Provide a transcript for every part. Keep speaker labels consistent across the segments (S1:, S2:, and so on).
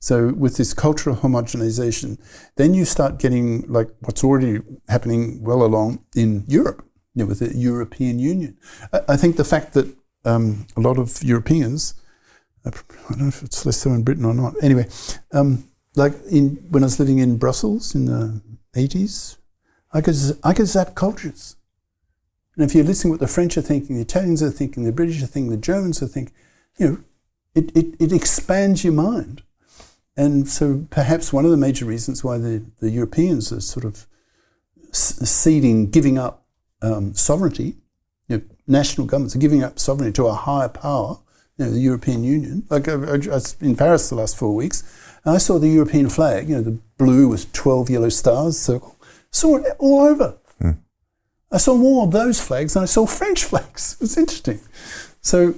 S1: So with this cultural homogenization, then you start getting like what's already happening well along in Europe, with the European Union. I think the fact that a lot of Europeans, I don't know if it's less so in Britain or not. Anyway, when I was living in Brussels in the 80s, I could zap cultures. And if you're listening to what the French are thinking, the Italians are thinking, the British are thinking, the Germans are thinking, it expands your mind. And so perhaps one of the major reasons why the Europeans are sort of ceding, giving up sovereignty, national governments are giving up sovereignty to a higher power, the European Union. Like I was in Paris the last 4 weeks, and I saw the European flag, the blue with 12 yellow stars circle. Saw it all over. I saw more of those flags than I saw French flags. It's interesting. So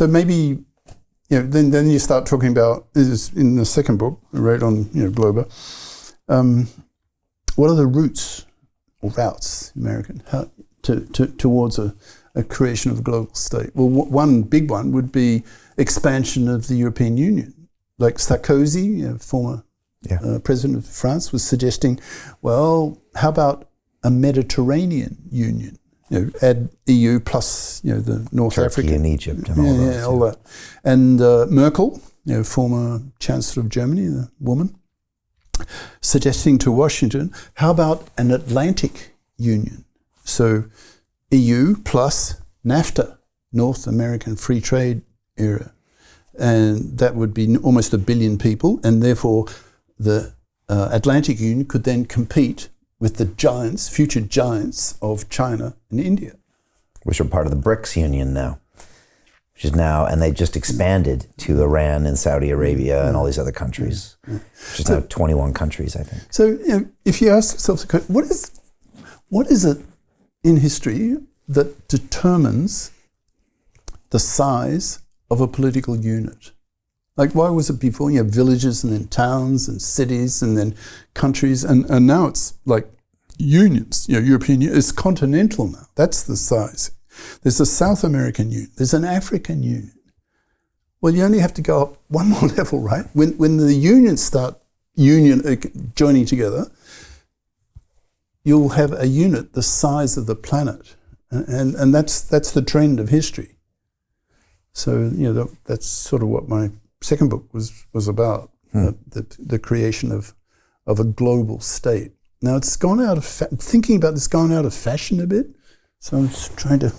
S1: maybe, then you start talking about, this is in the second book I wrote on, Globa, what are the routes or routes, American, towards a creation of a global state? Well, one big one would be expansion of the European Union. Like Sarkozy, former president of France, was suggesting, well, how about a Mediterranean Union? Add EU plus, the North
S2: Turkey
S1: Africa
S2: and Egypt and all those.
S1: All that. And Merkel, former Chancellor of Germany, the woman, suggesting to Washington, how about an Atlantic Union? So EU plus NAFTA, North American Free Trade Area. And that would be almost 1 billion people, and therefore the Atlantic Union could then compete with the future giants of China and India.
S2: Which are part of the BRICS Union now. And they just expanded to Iran and Saudi Arabia and all these other countries. Which is now 21 countries, I think.
S1: So, if you ask yourself the question, what is it in history that determines the size of a political unit? Like, why was it before? Villages and then towns and cities and then countries, and now it's like unions, European Union. It's continental now. That's the size. There's a South American Union. There's an African Union. Well, you only have to go up one more level, right? When the unions start joining together, you'll have a unit the size of the planet, and that's the trend of history. So that's sort of what my second book was about, the creation of a global state. Now it's gone out of thinking about this gone out of fashion a bit. So I'm just trying to.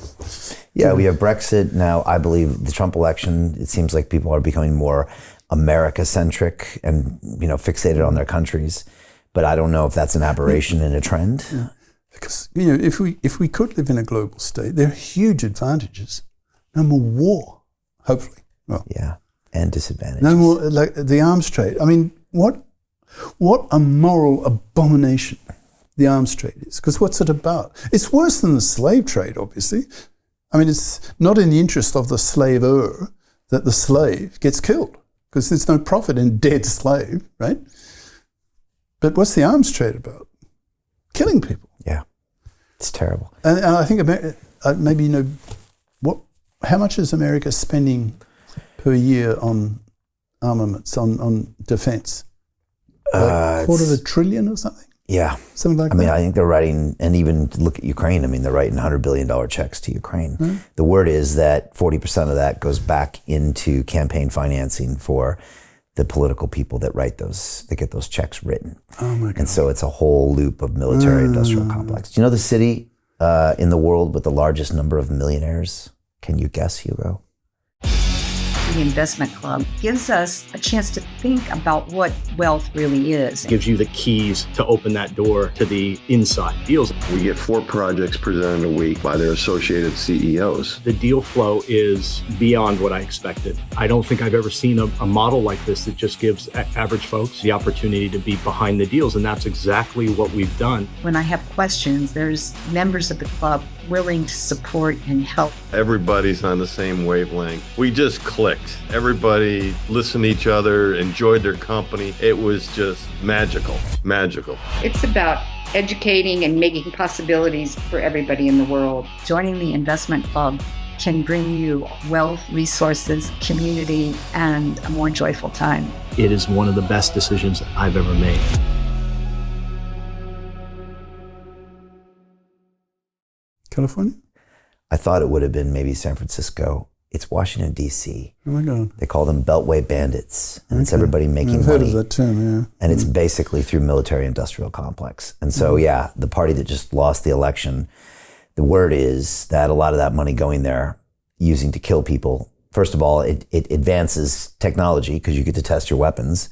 S2: Yeah, we have Brexit now. I believe the Trump election. It seems like people are becoming more America-centric and fixated on their countries. But I don't know if that's an aberration and a trend.
S1: Yeah. Because if we could live in a global state, there are huge advantages. No more war, hopefully. Well,
S2: yeah, and disadvantages.
S1: No more like the arms trade. I mean, what a moral abomination the arms trade is. Because what's it about? It's worse than the slave trade, obviously. I mean, it's not in the interest of the slaver that the slave gets killed, because there's no profit in dead slave, right? But what's the arms trade about? Killing people.
S2: Yeah, it's terrible.
S1: And I think maybe how much is America spending per year on armaments, on defense? Like $250 billion or something?
S2: Yeah.
S1: Something like that?
S2: I mean, I think they're writing, and even look at Ukraine, they're writing $100 billion checks to Ukraine. Mm-hmm. The word is that 40% of that goes back into campaign financing for the political people that get those checks written.
S1: Oh my God.
S2: And so it's a whole loop of military-industrial complex. Do you know the city in the world with the largest number of millionaires? Can you guess, Hugo?
S3: The investment club gives us a chance to think about what wealth really is.
S4: It gives you the keys to open that door to the inside deals.
S5: We get 4 projects presented a week by their associated CEOs.
S4: The deal flow is beyond what I expected. I don't think I've ever seen a model like this that just gives average folks the opportunity to be behind the deals, and that's exactly what we've done.
S3: When I have questions, there's members of the club willing to support and help.
S5: Everybody's on the same wavelength. We just clicked. Everybody listened to each other, enjoyed their company. It was just magical.
S6: It's about educating and making possibilities for everybody in the world.
S3: Joining the investment club can bring you wealth, resources, community, and a more joyful time.
S4: It is one of the best decisions I've ever made.
S1: California?
S2: I thought it would have been maybe San Francisco. It's Washington, D.C.
S1: Oh my God.
S2: They call them Beltway bandits, and it's everybody making
S1: I've heard
S2: money.
S1: of that term, yeah.
S2: And it's basically through military-industrial complex. And so, yeah, the party that just lost the election, the word is that a lot of that money going there, using to kill people, first of all, it advances technology because you get to test your weapons,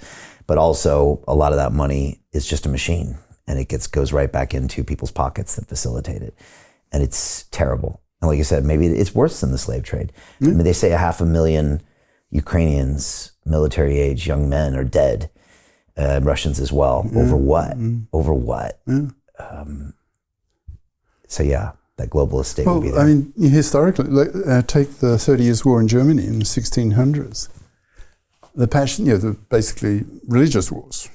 S2: but also a lot of that money is just a machine, and it goes right back into people's pockets that facilitate it. And it's terrible. And like you said, maybe it's worse than the slave trade. I mean, they say 500,000 Ukrainians, military age young men are dead, Russians as well. Over what? Over what? So yeah, that globalist state will be there.
S1: I mean, historically, take the 30 Years' War in Germany in the 1600s. The passion, the basically religious wars.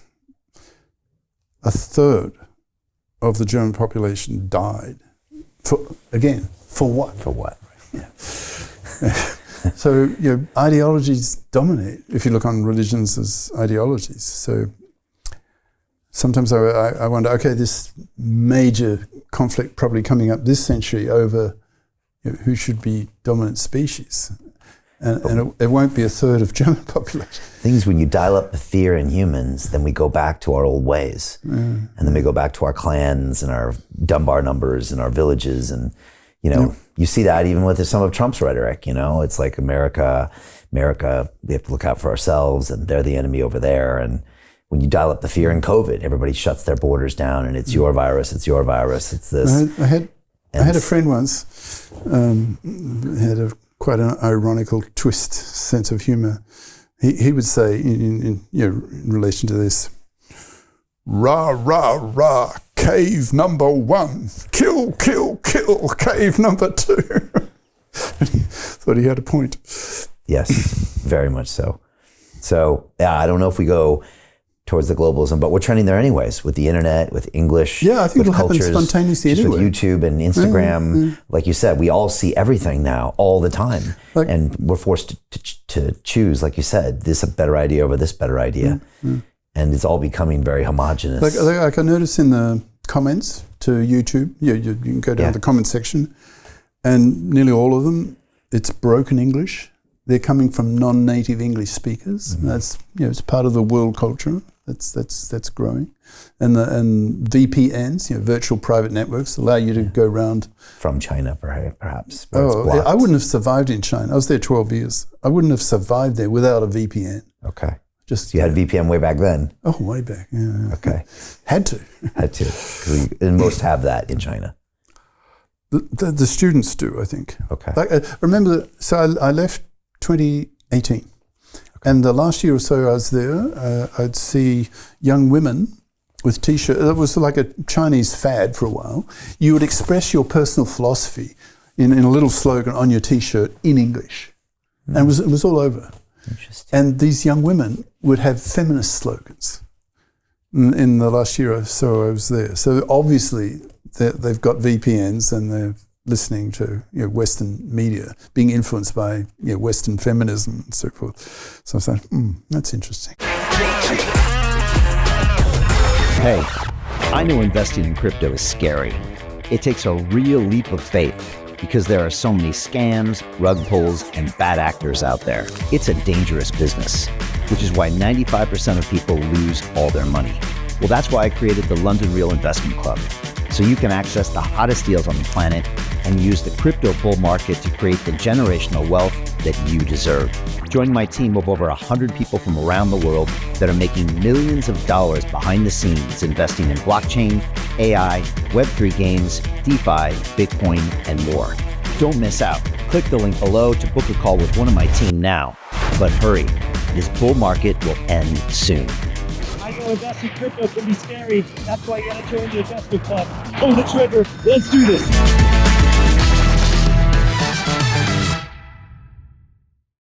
S1: A third of the German population died. For what?
S2: For what?
S1: Yeah. So, ideologies dominate if you look on religions as ideologies. So sometimes I wonder, okay, this major conflict probably coming up this century over who should be dominant species. And it won't be a third of German population.
S2: Things when you dial up the fear in humans, then we go back to our old ways. And then we go back to our clans and our Dunbar numbers and our villages. And, you see that even with some of Trump's rhetoric, it's like America, we have to look out for ourselves and they're the enemy over there. And when you dial up the fear in COVID, everybody shuts their borders down and it's your virus, it's this.
S1: I had a friend once, had quite an ironical twist, sense of humor. He would say in relation to this, rah, rah, rah, cave number 1, kill, kill, kill, cave number 2. Thought he had a point.
S2: Yes, very much so. So, yeah, I don't know if we go towards the globalism, but we're trending there anyways with the internet, with English,
S1: I think
S2: with
S1: it'll
S2: cultures,
S1: happen spontaneously
S2: just
S1: anyway.
S2: with YouTube and Instagram. Like you said, we all see everything now, all the time. And we're forced to choose, like you said, this a better idea over this better idea. And it's all becoming very homogenous.
S1: Like I notice in the comments to YouTube, you can go down to the comment section, and nearly all of them, it's broken English. They're coming from non-native English speakers. That's it's part of the world culture. That's growing, and VPNs, virtual private networks, allow you to go around
S2: from China, perhaps.
S1: I wouldn't have survived in China. I was there 12 years. I wouldn't have survived there without a VPN.
S2: Okay. So you had VPN way back then?
S1: Oh, way back. Yeah.
S2: Okay.
S1: Had to.
S2: And most have that in China.
S1: The students do, I think.
S2: Okay.
S1: Remember, I left 2018. And the last year or so I was there, I'd see young women with T-shirts. It was like a Chinese fad for a while. You would express your personal philosophy in a little slogan on your T-shirt in English. And it was all over.
S2: Interesting.
S1: And these young women would have feminist slogans in the last year or so I was there. So obviously they've got VPNs and they're listening to Western media, being influenced by Western feminism and so forth. So I was like, that's interesting.
S7: Hey, I know investing in crypto is scary. It takes a real leap of faith because there are so many scams, rug pulls, and bad actors out there. It's a dangerous business, which is why 95% of people lose all their money. Well, that's why I created the London Real Investment Club, so you can access the hottest deals on the planet and use the crypto bull market to create the generational wealth that you deserve. Join my team of over 100 people from around the world that are making millions of dollars behind the scenes investing in blockchain, AI, Web3 games, DeFi, Bitcoin, and more. Don't miss out. Click the link below to book a call with one of my team now. But hurry, this bull market will end soon.
S8: I know investing in crypto can be scary. That's why you gotta join the investment club. Pull the trigger. Let's do this.